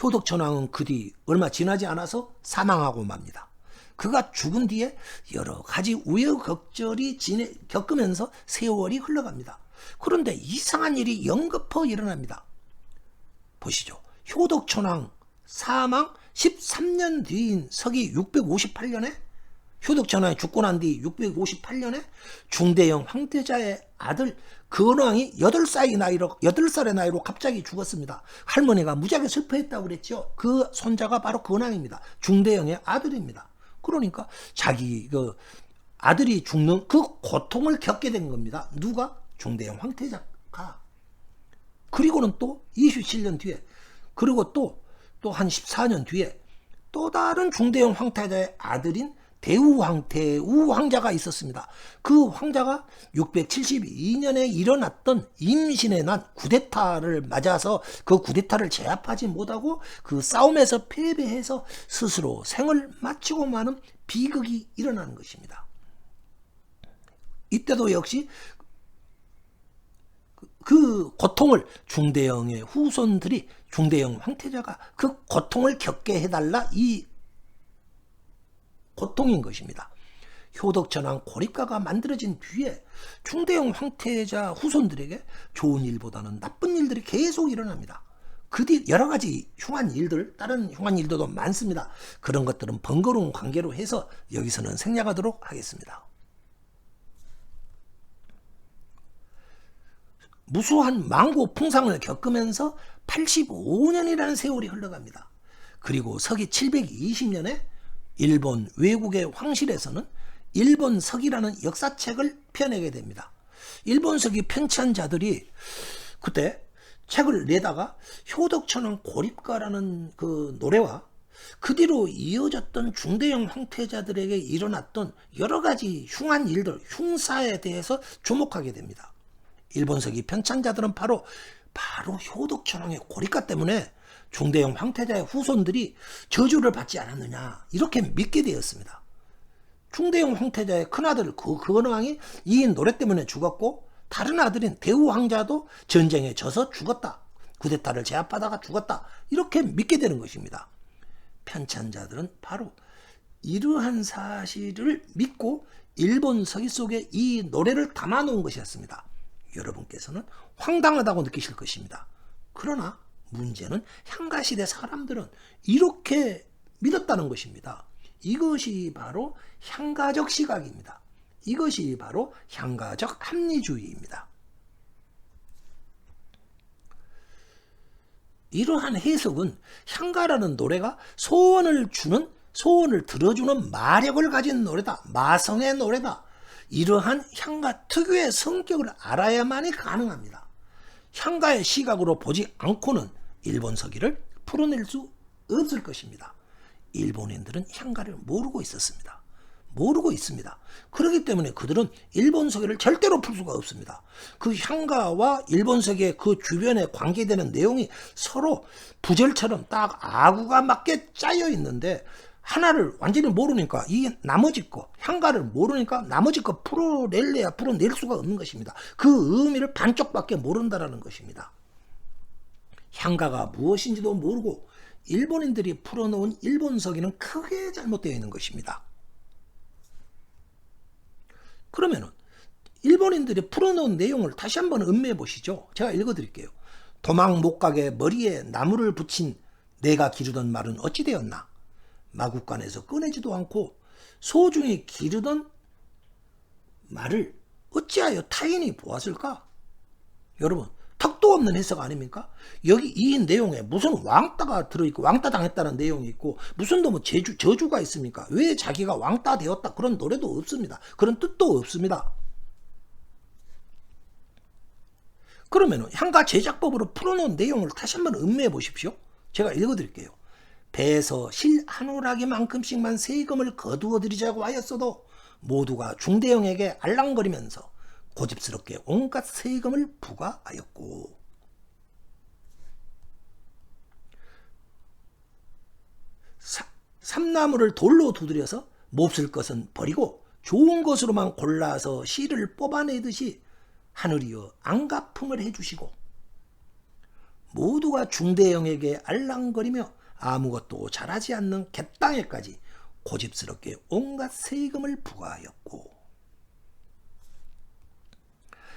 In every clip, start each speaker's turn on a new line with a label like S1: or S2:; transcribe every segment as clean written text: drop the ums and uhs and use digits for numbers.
S1: 효덕천왕은 그 뒤 얼마 지나지 않아서 사망하고 맙니다. 그가 죽은 뒤에 여러 가지 우여곡절이 겪으면서 세월이 흘러갑니다. 그런데 이상한 일이 연거푸 일어납니다. 보시죠. 효덕천왕 사망 13년 뒤인 서기 658년에 효덕천왕이 죽고 난 뒤 658년에 중대형 황태자의 아들 근왕이 8살의 나이로 갑자기 죽었습니다. 할머니가 무지하게 슬퍼했다고 그랬죠. 그 손자가 바로 근왕입니다. 중대형의 아들입니다. 그러니까 자기 그 아들이 죽는 그 고통을 겪게 된 겁니다. 누가? 중대형 황태자가. 그리고는 또 27년 뒤에, 그리고 또 한 14년 뒤에 또 다른 중대형 황태자의 아들인 대우 황자가 있었습니다. 그 황자가 672년에 일어났던 임신의 난 쿠데타를 맞아서 그 쿠데타를 제압하지 못하고 그 싸움에서 패배해서 스스로 생을 마치고 마는 비극이 일어나는 것입니다. 이때도 역시 그 고통을 중대형의 후손들이, 중대형 황태자가 그 고통을 겪게 해달라, 이 고통인 것입니다. 효덕천왕 고립가가 만들어진 뒤에 중대형 황태자 후손들에게 좋은 일보다는 나쁜 일들이 계속 일어납니다. 그 뒤 여러 가지 흉한 일들, 다른 흉한 일들도 많습니다. 그런 것들은 번거로운 관계로 해서 여기서는 생략하도록 하겠습니다. 무수한 망고 풍상을 겪으면서 85년이라는 세월이 흘러갑니다. 그리고 서기 720년에 일본 외국의 황실에서는 일본서기라는 역사책을 펴내게 됩니다. 일본서기 편찬 자들이 그때 책을 내다가 효덕천왕 고립가라는 그 노래와 그 뒤로 이어졌던 중대형 황태자들에게 일어났던 여러 가지 흉한 일들, 흉사에 대해서 주목하게 됩니다. 일본서기 편찬자들은 바로 효덕천왕의 고립가 때문에 중대형 황태자의 후손들이 저주를 받지 않았느냐, 이렇게 믿게 되었습니다. 중대형 황태자의 큰아들 근왕이 이 노래 때문에 죽었고, 다른 아들인 대우 황자도 전쟁에 져서 죽었다, 쿠데타를 제압하다가 죽었다, 이렇게 믿게 되는 것입니다. 편찬자들은 바로 이러한 사실을 믿고 일본 서기 속에 이 노래를 담아놓은 것이었습니다. 여러분께서는 황당하다고 느끼실 것입니다. 그러나 문제는 향가시대 사람들은 이렇게 믿었다는 것입니다. 이것이 바로 향가적 시각입니다. 이것이 바로 향가적 합리주의입니다. 이러한 해석은 향가라는 노래가 소원을 들어주는 마력을 가진 노래다, 마성의 노래다, 이러한 향가 특유의 성격을 알아야만이 가능합니다. 향가의 시각으로 보지 않고는 일본 서기를 풀어낼 수 없을 것입니다. 일본인들은 향가를 모르고 있습니다. 그렇기 때문에 그들은 일본 서기를 절대로 풀 수가 없습니다. 그 향가와 일본 서기의 그 주변에 관계되는 내용이 서로 부절처럼 딱 아구가 맞게 짜여 있는데, 하나를 완전히 모르니까 이 나머지 거, 향가를 모르니까 나머지 거 풀어낼 수가 없는 것입니다. 그 의미를 반쪽밖에 모른다라는 것입니다. 향가가 무엇인지도 모르고 일본인들이 풀어놓은 일본 서기는 크게 잘못되어 있는 것입니다. 그러면은 일본인들이 풀어놓은 내용을 다시 한번 음미해 보시죠. 제가 읽어드릴게요. 도망 못 가게 머리에 나무를 붙인 내가 기르던 말은 어찌 되었나? 마국간에서 꺼내지도 않고 소중히 기르던 말을 어찌하여 타인이 보았을까? 여러분, 턱도 없는 해석 아닙니까? 여기 이 내용에 무슨 왕따가 들어있고 왕따 당했다는 내용이 있고 무슨 뭐 저주가 있습니까? 왜 자기가 왕따 되었다, 그런 노래도 없습니다. 그런 뜻도 없습니다. 그러면 향가 제작법으로 풀어놓은 내용을 다시 한번 음미해 보십시오. 제가 읽어드릴게요. 배에서 실 한 오라기만큼씩만 세금을 거두어 드리자고 하였어도 모두가 중대형에게 알랑거리면서 고집스럽게 온갖 세금을 부과하였고, 삼나무를 돌로 두드려서 몹쓸 것은 버리고 좋은 것으로만 골라서 실을 뽑아내듯이 하늘이여 안가품을 해주시고, 모두가 중대형에게 알랑거리며 아무것도 잘하지 않는 갯땅에까지 고집스럽게 온갖 세금을 부과하였고,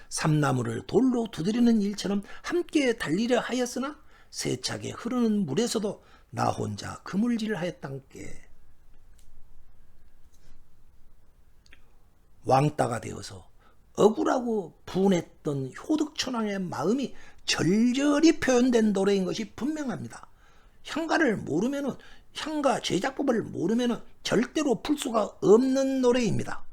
S1: 삼나무를 돌로 두드리는 일처럼 함께 달리려 하였으나 세차게 흐르는 물에서도 나 혼자 그물질을 하였단께. 왕따가 되어서 억울하고 분했던 효덕천왕의 마음이 절절히 표현된 노래인 것이 분명합니다. 향가를 모르면은, 향가 제작법을 모르면은 절대로 풀 수가 없는 노래입니다.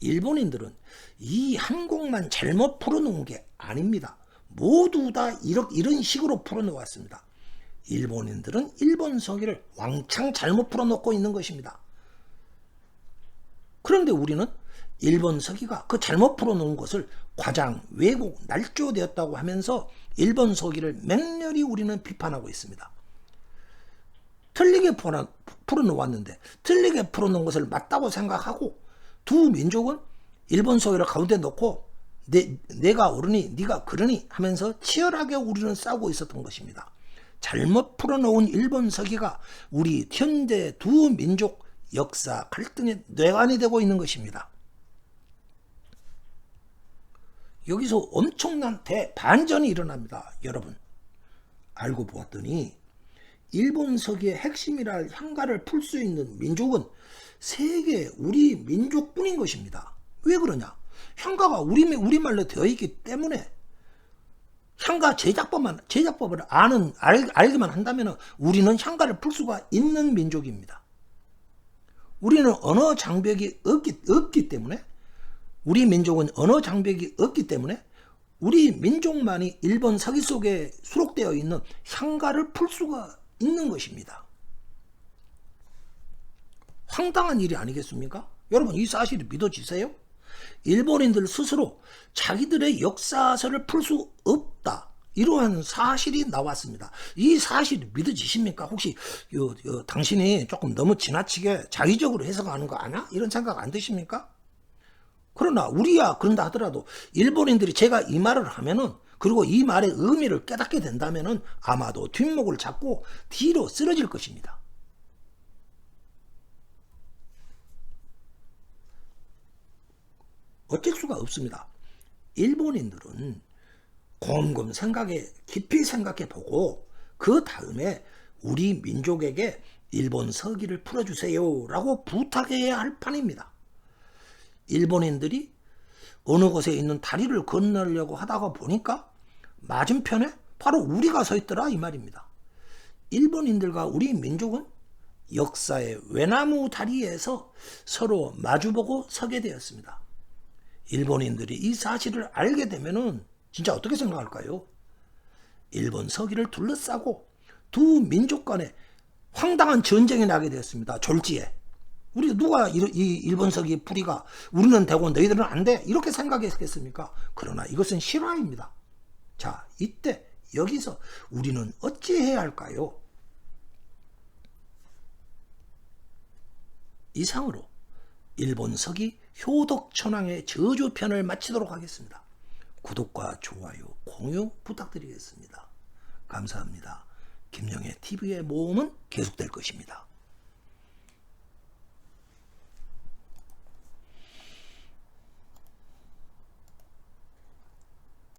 S1: 일본인들은 이 한 곡만 잘못 풀어놓은 게 아닙니다. 모두 다 이런 식으로 풀어놓았습니다. 일본인들은 일본 서기를 왕창 잘못 풀어놓고 있는 것입니다. 그런데 우리는 일본 서기가 그 잘못 풀어놓은 것을 과장, 왜곡, 날조되었다고 하면서 일본 서기를 맹렬히 우리는 비판하고 있습니다. 틀리게 풀어놓았는데 틀리게 풀어놓은 것을 맞다고 생각하고 두 민족은 일본 서기를 가운데 놓고 내가 옳으니 네가 그러니 하면서 치열하게 우리는 싸우고 있었던 것입니다. 잘못 풀어놓은 일본 서기가 우리 현재 두 민족 역사 갈등의 뇌관이 되고 있는 것입니다. 여기서 엄청난 대반전이 일어납니다. 여러분, 알고 보았더니 일본 서기의 핵심이라 할 향가를 풀 수 있는 민족은 세계 우리 민족뿐인 것입니다. 왜 그러냐? 향가가 우리말로 되어 있기 때문에 향가 제작법을 알기만 한다면 우리는 향가를 풀 수가 있는 민족입니다. 우리는 언어 장벽이 없기 때문에, 우리 민족은 언어 장벽이 없기 때문에 우리 민족만이 일본 서기 속에 수록되어 있는 향가를 풀 수가 있는 것입니다. 황당한 일이 아니겠습니까? 여러분, 이 사실이 믿어지세요? 일본인들 스스로 자기들의 역사서를 풀 수 없다, 이러한 사실이 나왔습니다. 이 사실이 믿어지십니까? 혹시 당신이 조금 너무 지나치게 자의적으로 해석하는 거 아니야? 이런 생각 안 드십니까? 그러나 우리야 그런다 하더라도 일본인들이 제가 이 말을 하면은, 그리고 이 말의 의미를 깨닫게 된다면은 아마도 뒷목을 잡고 뒤로 쓰러질 것입니다. 어쩔 수가 없습니다. 일본인들은 곰곰 깊이 생각해 보고 그 다음에 우리 민족에게 일본 서기를 풀어주세요 라고 부탁해야 할 판입니다. 일본인들이 어느 곳에 있는 다리를 건너려고 하다가 보니까 맞은편에 바로 우리가 서 있더라, 이 말입니다. 일본인들과 우리 민족은 역사의 외나무 다리에서 서로 마주보고 서게 되었습니다. 일본인들이 이 사실을 알게 되면은 진짜 어떻게 생각할까요? 일본 서기를 둘러싸고 두 민족 간에 황당한 전쟁이 나게 되었습니다. 졸지에. 우리 누가 이 일본 서기 풀이가 우리는 되고 너희들은 안 돼, 이렇게 생각했겠습니까? 그러나 이것은 실화입니다. 자, 이때 여기서 우리는 어찌해야 할까요? 이상으로 일본 서기 효덕천왕의 저주편을 마치도록 하겠습니다. 구독과 좋아요, 공유 부탁드리겠습니다. 감사합니다. 김영애 TV의 모험은 계속될 것입니다.